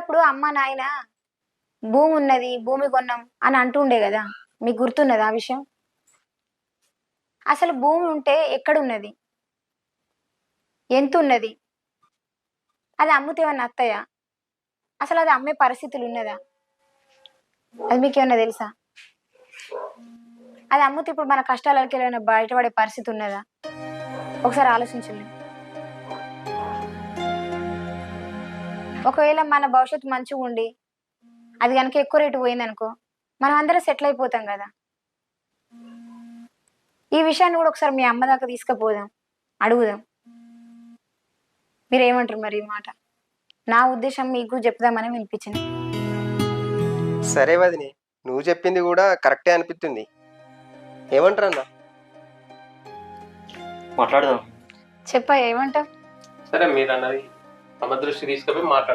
చిన్నప్పుడు అమ్మ నాయన భూమి ఉన్నది, భూమి కొన్నాం అని అంటుండే కదా. మీకు గుర్తున్నది ఆ విషయం? అసలు భూమి ఉంటే ఎక్కడున్నది? ఎంతున్నది? అది అమ్మితే ఏమన్నా అత్తయ్య? అసలు అది అమ్మే పరిస్థితులు ఉన్నదా? అది మీకేమన్నా తెలుసా? అది అమ్మితే ఇప్పుడు మన కష్టాలకి ఏమైనా బయటపడే పరిస్థితి ఉన్నదా? ఒకసారి ఆలోచించండి. ఒకవేళ మన భవిష్యత్తు మంచిగా ఉండి అది కనుక ఎక్కువ రేటు పోయిందనుకో, మనం అందరం సెటిల్ అయిపోతాం కదా. ఈ విషయాన్ని కూడా ఒకసారి మీ అమ్మ దాకా తీసుకుపోదాం, అడుగుదాం. మీరేమంటారు మరి ఈ మాట? నా ఉద్దేశం మీకు చెప్దామని వినిపించింది. సరే వదిని, నువ్వు చెప్పింది కూడా కరెక్టే అనిపిస్తుంది. ఏమంటారు అన్న? మాట్లాడదాం. చెప్పా, ఏమంటావు? సరే మీరు అన్నది అమ్మ దృష్టి తీసుకుపోయి మాట్లాడు.